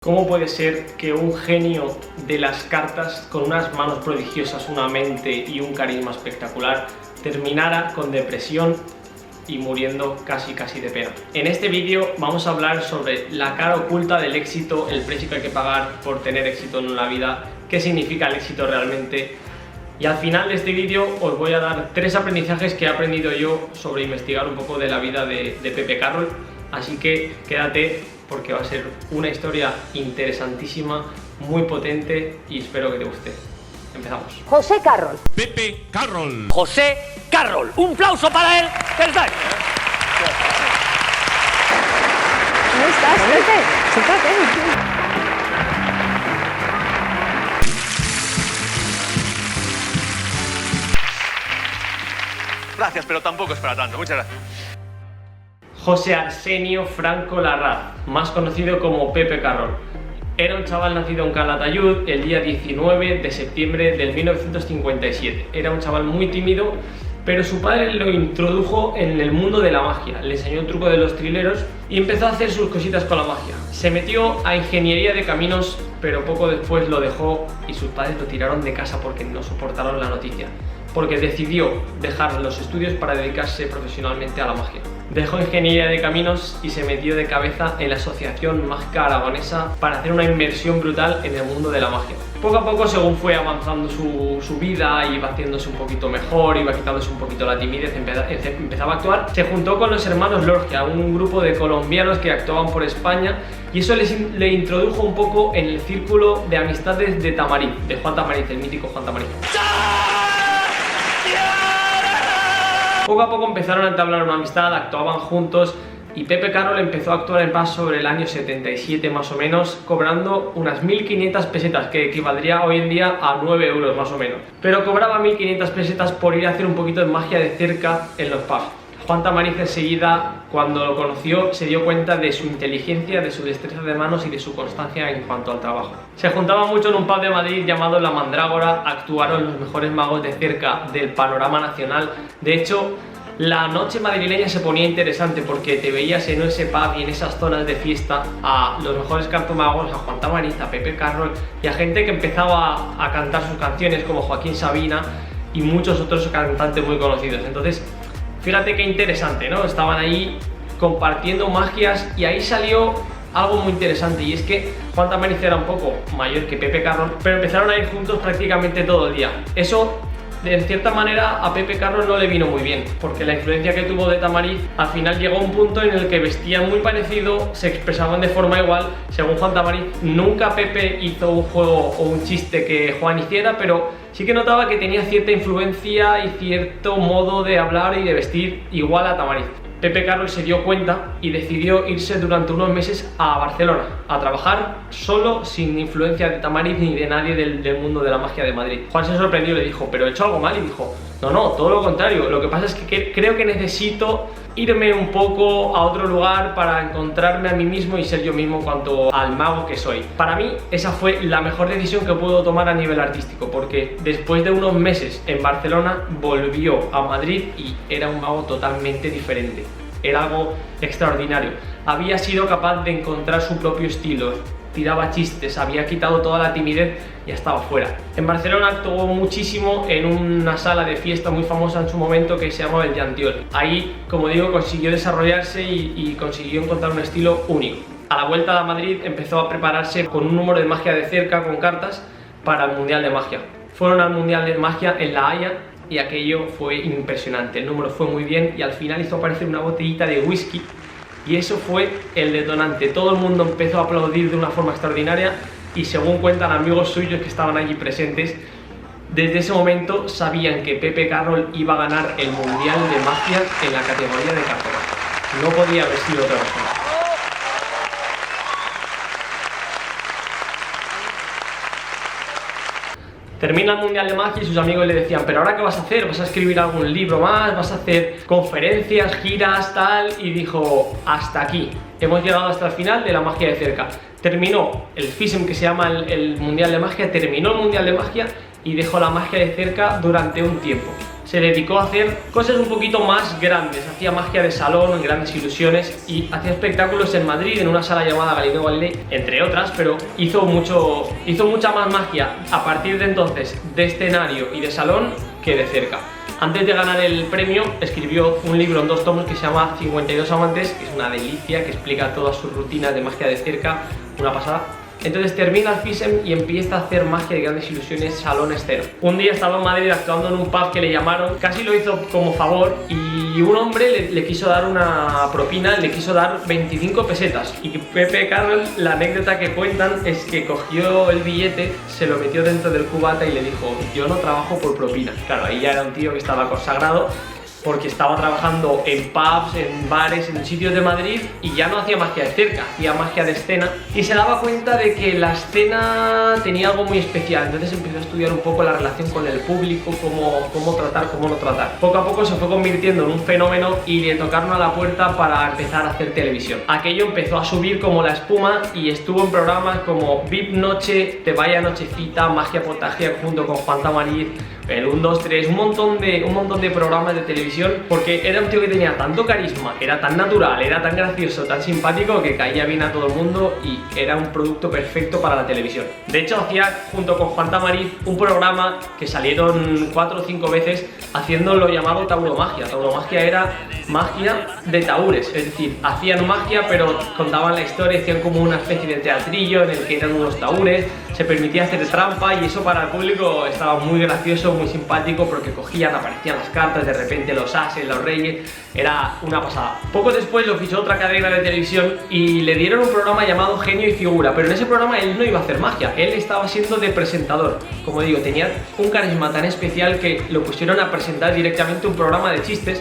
¿Cómo puede ser que un genio de las cartas, con unas manos prodigiosas, una mente y un carisma espectacular, terminara con depresión y muriendo casi de pena? En este vídeo vamos a hablar sobre la cara oculta del éxito, el precio que hay que pagar por tener éxito en la vida, qué significa el éxito realmente. Y al final de este vídeo os voy a dar 3 aprendizajes que he aprendido yo sobre investigar un poco de la vida de Pepe Carroll. Así que quédate porque va a ser una historia interesantísima, muy potente y espero que te guste. Empezamos. José Carroll. Pepe Carroll. José Carroll. Un aplauso para él. Perfecto. ¿Cómo estás, Pepe? Siéntate. Gracias, pero tampoco es para tanto. Muchas gracias. José Arsenio Franco Larraz, más conocido como Pepe Carroll. Era un chaval nacido en Calatayud el día 19 de septiembre del 1957. Era un chaval muy tímido, pero su padre lo introdujo en el mundo de la magia. Le enseñó el truco de los trileros y empezó a hacer sus cositas con la magia. Se metió a ingeniería de caminos, pero poco después lo dejó y sus padres lo tiraron de casa porque no soportaron la noticia. Porque decidió dejar los estudios para dedicarse profesionalmente a la magia. Dejó ingeniería de caminos y se metió de cabeza en la Asociación Mágica Aragonesa para hacer una inmersión brutal en el mundo de la magia. Poco a poco, según fue avanzando su vida, iba haciéndose un poquito mejor, iba quitándose un poquito la timidez, empezaba a actuar. Se juntó con los hermanos Lorgia, un grupo de colombianos que actuaban por España, y eso le introdujo un poco en el círculo de amistades de Tamariz, de Juan Tamariz, el mítico Juan Tamariz. Poco a poco empezaron a entablar una amistad, actuaban juntos y Pepe Carroll empezó a actuar en paz sobre el año 77 más o menos, cobrando unas 1.500 pesetas, que equivaldría hoy en día a 9 euros más o menos. Pero cobraba 1.500 pesetas por ir a hacer un poquito de magia de cerca en los pubs. Juan Tamariz enseguida, cuando lo conoció, se dio cuenta de su inteligencia, de su destreza de manos y de su constancia en cuanto al trabajo. Se juntaba mucho en un pub de Madrid llamado La Mandrágora, actuaron los mejores magos de cerca del panorama nacional. De hecho, la noche madrileña se ponía interesante porque te veías en ese pub y en esas zonas de fiesta a los mejores cartomagos, a Juan Tamariz, a Pepe Carroll y a gente que empezaba a cantar sus canciones como Joaquín Sabina y muchos otros cantantes muy conocidos. Entonces, fíjate qué interesante, ¿no? Estaban ahí compartiendo magias y ahí salió algo muy interesante, y es que Juan Tamariz era un poco mayor que Pepe Carroll, pero empezaron a ir juntos prácticamente todo el día. Eso, de cierta manera, a Pepe Carroll no le vino muy bien, porque la influencia que tuvo de Tamariz al final llegó a un punto en el que vestían muy parecido, se expresaban de forma igual. Según Juan Tamariz, nunca Pepe hizo un juego o un chiste que Juan hiciera, pero sí que notaba que tenía cierta influencia y cierto modo de hablar y de vestir igual a Tamariz. Pepe Carroll se dio cuenta y decidió irse durante unos meses a Barcelona a trabajar solo, sin influencia de Tamariz ni de nadie del mundo de la magia de Madrid. Juan se sorprendió y le dijo: ¿pero he hecho algo mal? Y dijo: no, todo lo contrario, lo que pasa es que creo que necesito irme un poco a otro lugar para encontrarme a mí mismo y ser yo mismo en cuanto al mago que soy. Para mí esa fue la mejor decisión que puedo tomar a nivel artístico, porque después de unos meses en Barcelona volvió a Madrid y era un mago totalmente diferente. Era algo extraordinario. Había sido capaz de encontrar su propio estilo, tiraba chistes, había quitado toda la timidez y estaba fuera. En Barcelona actuó muchísimo en una sala de fiesta muy famosa en su momento que se llamaba el Llantiol. Ahí, como digo, consiguió desarrollarse y consiguió encontrar un estilo único. A la vuelta a Madrid empezó a prepararse con un número de magia de cerca, con cartas, para el Mundial de Magia. Fueron al Mundial de Magia en La Haya y aquello fue impresionante. El número fue muy bien y al final hizo aparecer una botellita de whisky. Y eso fue el detonante. Todo el mundo empezó a aplaudir de una forma extraordinaria y, según cuentan amigos suyos que estaban allí presentes, desde ese momento sabían que Pepe Carroll iba a ganar el Mundial de Magia en la categoría de cartomagia. No podía haber sido otra persona. Termina el Mundial de Magia y sus amigos le decían: ¿pero ahora qué vas a hacer? ¿Vas a escribir algún libro más? ¿Vas a hacer conferencias, giras, tal? Y dijo: hasta aquí. Hemos llegado hasta el final de la magia de cerca. Terminó el FISM, que se llama el Mundial de Magia, terminó el Mundial de Magia y dejó la magia de cerca durante un tiempo. se dedicó a hacer cosas un poquito más grandes. Hacía magia de salón, en Grandes Ilusiones, y hacía espectáculos en Madrid en una sala llamada Galileo Galilei, entre otras, pero hizo mucha más magia a partir de entonces de escenario y de salón que de cerca. Antes de ganar el premio, escribió un libro en 2 tomos que se llama 52 amantes, que es una delicia, que explica todas sus rutinas de magia de cerca, una pasada. Entonces termina el FISEM y empieza a hacer magia de Grandes Ilusiones, salón esceno. Un día estaba en Madrid actuando en un pub que le llamaron, casi lo hizo como favor, y un hombre le quiso dar una propina, le quiso dar 25 pesetas. Y Pepe Carroll, la anécdota que cuentan es que cogió el billete, se lo metió dentro del cubata y le dijo: yo no trabajo por propina. Claro, ahí ya era un tío que estaba consagrado, porque estaba trabajando en pubs, en bares, en sitios de Madrid, y ya no hacía magia de cerca, hacía magia de escena, y se daba cuenta de que la escena tenía algo muy especial. Entonces empezó a estudiar un poco la relación con el público, cómo tratar, cómo no tratar. Poco a poco se fue convirtiendo en un fenómeno y le tocaron a la puerta para empezar a hacer televisión. Aquello empezó a subir como la espuma y estuvo en programas como VIP Noche, Te Vaya Nochecita, Magia Potagia junto con Juan Tamariz, el 1, 2, 3, un montón de programas de televisión, porque era un tío que tenía tanto carisma, era tan natural, era tan gracioso, tan simpático, que caía bien a todo el mundo y era un producto perfecto para la televisión. De hecho, hacía junto con Juan Tamariz un programa que salieron 4 o 5 veces haciendo lo llamado tauromagia. Tauromagia era magia de taures, es decir, hacían magia pero contaban la historia, hacían como una especie de teatrillo en el que eran unos taures, se permitía hacer trampa, y eso para el público estaba muy gracioso, muy simpático, porque cogían, aparecían las cartas, de repente los ases, los reyes, era una pasada. Poco después lo fichó otra cadena de televisión y le dieron un programa llamado Genio y Figura, pero en ese programa él no iba a hacer magia, él estaba siendo de presentador. Como digo, tenía un carisma tan especial que lo pusieron a presentar directamente un programa de chistes,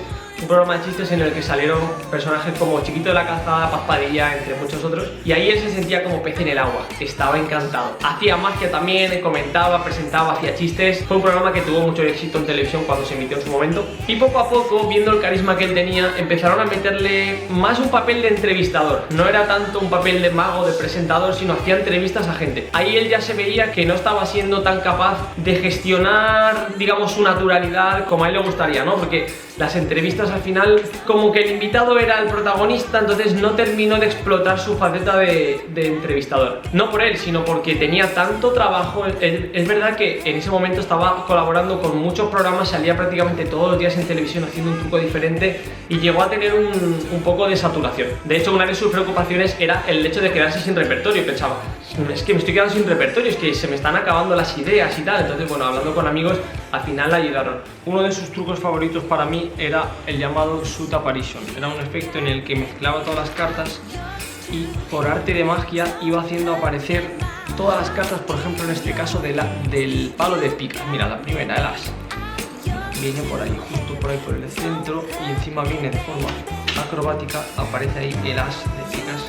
en el que salieron personajes como Chiquito de la Calzada, Paz Padilla, entre muchos otros, y ahí él se sentía como pez en el agua, estaba encantado. Hacía magia también, comentaba, presentaba, hacía chistes. Fue un programa que tuvo mucho éxito en televisión cuando se emitió en su momento, y poco a poco, viendo el carisma que él tenía, empezaron a meterle más un papel de entrevistador. No era tanto un papel de mago, de presentador, sino hacía entrevistas a gente. Ahí él ya se veía que no estaba siendo tan capaz de gestionar, digamos, su naturalidad como a él le gustaría, ¿no? Porque las entrevistas al final, como que el invitado era el protagonista, entonces no terminó de explotar su faceta de entrevistador. No por él, sino porque tenía tanto trabajo. Es verdad que en ese momento estaba colaborando con muchos programas, salía prácticamente todos los días en televisión haciendo un truco diferente, y llegó a tener un poco de saturación. De hecho, una de sus preocupaciones era el hecho de quedarse sin repertorio, y pensaba: es que me estoy quedando sin repertorio, es que se me están acabando las ideas y tal. Entonces, bueno, hablando con amigos, al final la ayudaron. Uno de sus trucos favoritos para mí era el llamado Shoot Apparition. Era un efecto en el que mezclaba todas las cartas y por arte de magia iba haciendo aparecer todas las cartas. Por ejemplo, en este caso del palo de picas. Mira, la primera, el as, viene por ahí, justo por ahí por el centro, y encima viene de forma acrobática, aparece ahí el as de picas.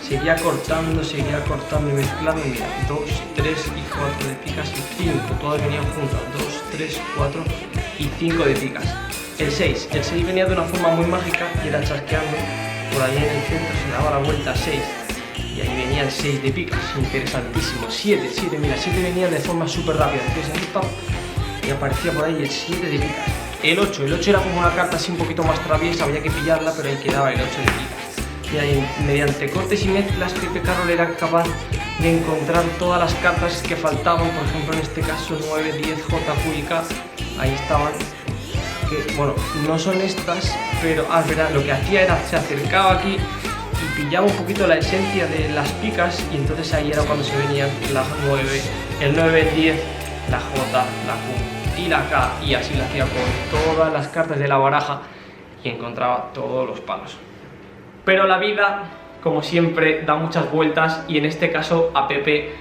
Seguía cortando y mezclando, mira, 2, 3 y 4 de picas y 5, todas venían juntas, 2, 3, 4 y 5 de picas. El 6 venía de una forma muy mágica y era chasqueando, por ahí en el centro se daba la vuelta a 6 y ahí venía el 6 de picas, interesantísimo. 7, mira, 7 venía de forma súper rápida, y aparecía por ahí el 7 de picas. El 8 era como una carta así un poquito más traviesa, había que pillarla, pero ahí quedaba el 8 de picas. Y ahí, mediante cortes y mezclas, Pepe Carroll era capaz de encontrar todas las cartas que faltaban. Por ejemplo, en este caso 9, 10, J, Q y K, ahí estaban, que bueno, no son estas, pero es verdad, lo que hacía era, se acercaba aquí y pillaba un poquito la esencia de las picas, y entonces ahí era cuando se venían las 9, el 9, el 10, la J, la Q y la K, y así lo hacía con todas las cartas de la baraja y encontraba todos los palos. Pero la vida, como siempre, da muchas vueltas, y en este caso a Pepe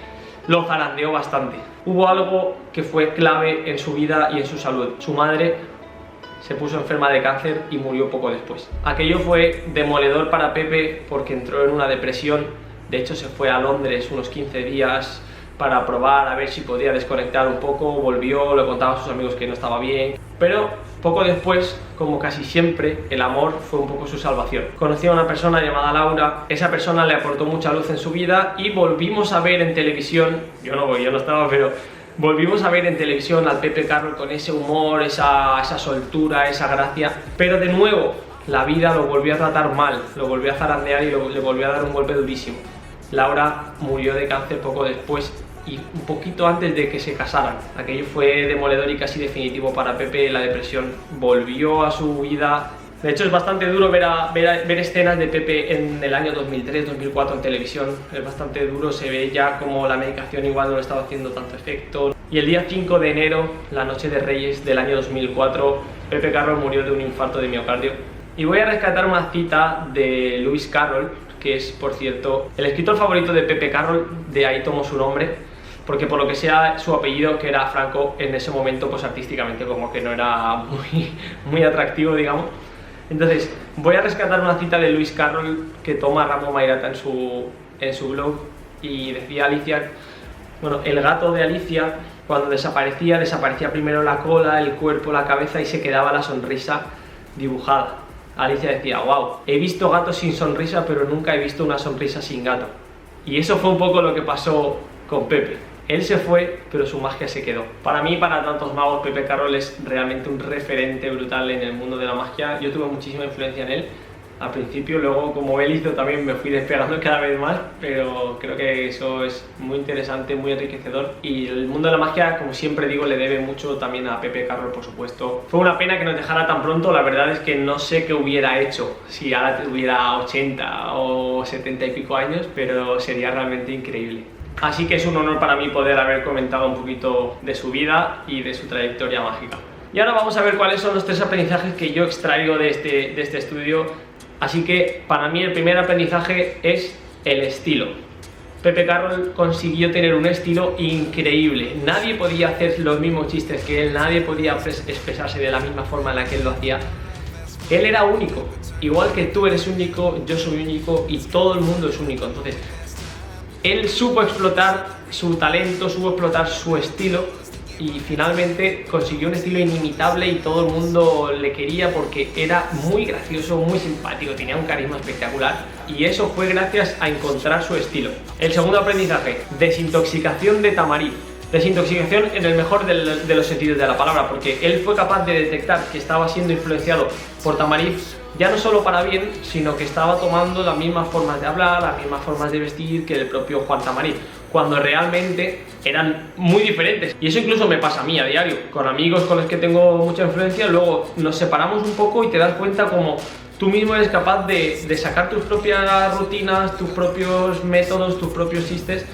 lo zarandeó bastante. Hubo algo que fue clave en su vida y en su salud. Su madre se puso enferma de cáncer y murió poco después. Aquello fue demoledor para Pepe porque entró en una depresión. De hecho, se fue a Londres unos 15 días para probar a ver si podía desconectar un poco. Volvió, le contaba a sus amigos que no estaba bien, pero poco después, como casi siempre, el amor fue un poco su salvación. Conoció a una persona llamada Laura, esa persona le aportó mucha luz en su vida y volvimos a ver en televisión, yo no estaba, pero Volvimos a ver en televisión al Pepe Carroll con ese humor, esa soltura, esa gracia, pero de nuevo la vida lo volvió a tratar mal, lo volvió a zarandear y le volvió a dar un golpe durísimo. Laura murió de cáncer poco después y un poquito antes de que se casaran. Aquello fue demoledor y casi definitivo para Pepe. La depresión volvió a su vida. De hecho es bastante duro ver escenas de Pepe en el año 2003-2004 en televisión. Es bastante duro, se ve ya como la medicación igual no le estaba haciendo tanto efecto. Y el día 5 de enero, la noche de Reyes del año 2004, Pepe Carroll murió de un infarto de miocardio. Y voy a rescatar una cita de Lewis Carroll, que es, por cierto, el escritor favorito de Pepe Carroll, de ahí tomó su nombre, porque por lo que sea su apellido, que era Franco, en ese momento pues artísticamente como que no era muy atractivo, digamos. Entonces voy a rescatar una cita de Lewis Carroll que toma Ramón Mairata en su blog, y decía Alicia, bueno, el gato de Alicia cuando desaparecía primero la cola, el cuerpo, la cabeza y se quedaba la sonrisa dibujada. Alicia decía, wow, he visto gatos sin sonrisa pero nunca he visto una sonrisa sin gato. Y eso fue un poco lo que pasó con Pepe. Él se fue, pero su magia se quedó. Para mí, para tantos magos, Pepe Carroll es realmente un referente brutal en el mundo de la magia. Yo tuve muchísima influencia en él al principio, luego como él hizo también me fui despegando cada vez más, pero creo que eso es muy interesante, muy enriquecedor. Y el mundo de la magia, como siempre digo, le debe mucho también a Pepe Carroll, por supuesto. Fue una pena que nos dejara tan pronto. La verdad es que no sé qué hubiera hecho si ahora tuviera 80 o 70 y pico años, pero sería realmente increíble. Así que es un honor para mí poder haber comentado un poquito de su vida y de su trayectoria mágica. Y ahora vamos a ver cuáles son los 3 aprendizajes que yo extraigo de este estudio. Así que para mí el primer aprendizaje es el estilo. Pepe Carroll consiguió tener un estilo increíble. Nadie podía hacer los mismos chistes que él, nadie podía expresarse de la misma forma en la que él lo hacía. Él era único, igual que tú eres único, yo soy único y todo el mundo es único. Entonces, él supo explotar su talento, supo explotar su estilo y finalmente consiguió un estilo inimitable y todo el mundo le quería porque era muy gracioso, muy simpático, tenía un carisma espectacular y eso fue gracias a encontrar su estilo. El segundo aprendizaje, desintoxicación de Tamariz. Desintoxicación en el mejor de los sentidos de la palabra, porque él fue capaz de detectar que estaba siendo influenciado por Tamariz, ya no solo para bien, sino que estaba tomando las mismas formas de hablar, las mismas formas de vestir que el propio Juan Tamariz, cuando realmente eran muy diferentes. Y eso incluso me pasa a mí a diario, con amigos con los que tengo mucha influencia, luego nos separamos un poco y te das cuenta como tú mismo eres capaz de sacar tus propias rutinas, tus propios métodos, tus propios chistes.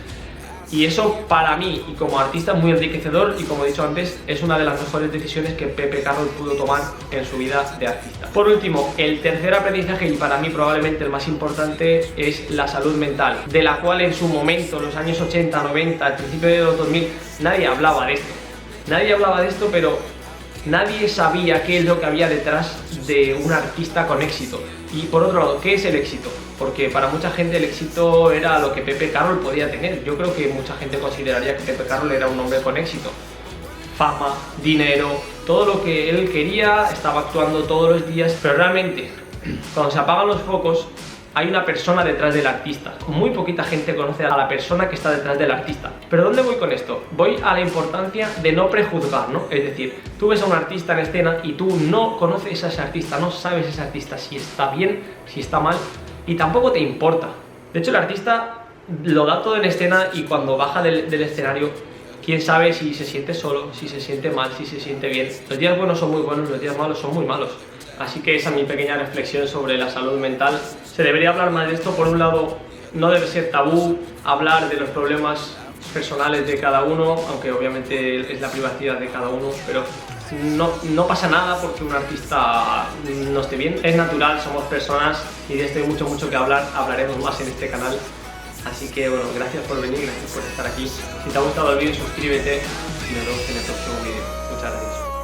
Y eso para mí y como artista es muy enriquecedor y como he dicho antes es una de las mejores decisiones que Pepe Carroll pudo tomar en su vida de artista. Por último, el tercer aprendizaje y para mí probablemente el más importante es la salud mental, de la cual en su momento, los años 80, 90, al principio de los 2000, nadie hablaba de esto. Nadie hablaba de esto, pero nadie sabía qué es lo que había detrás de un artista con éxito. Y por otro lado, ¿qué es el éxito? Porque para mucha gente el éxito era lo que Pepe Carroll podía tener. Yo creo que mucha gente consideraría que Pepe Carroll era un hombre con éxito. Fama, dinero, todo lo que él quería, estaba actuando todos los días. Pero realmente, cuando se apagan los focos, hay una persona detrás del artista. Muy poquita gente conoce a la persona que está detrás del artista. ¿Pero dónde voy con esto? Voy a la importancia de no prejuzgar, ¿no? Es decir, tú ves a un artista en escena y tú no conoces a ese artista, no sabes ese artista si está bien, si está mal, y tampoco te importa. De hecho, el artista lo da todo en escena y cuando baja del escenario, quién sabe si se siente solo, si se siente mal, si se siente bien. Los días buenos son muy buenos, los días malos son muy malos. Así que esa es mi pequeña reflexión sobre la salud mental. Se debería hablar más de esto. Por un lado, no debe ser tabú hablar de los problemas personales de cada uno, aunque obviamente es la privacidad de cada uno, pero no pasa nada porque un artista no esté bien. Es natural, somos personas y de esto hay mucho que hablar. Hablaremos más en este canal. Así que bueno, gracias por venir, gracias por estar aquí. Si te ha gustado el vídeo, suscríbete y nos vemos en el próximo vídeo. Muchas gracias.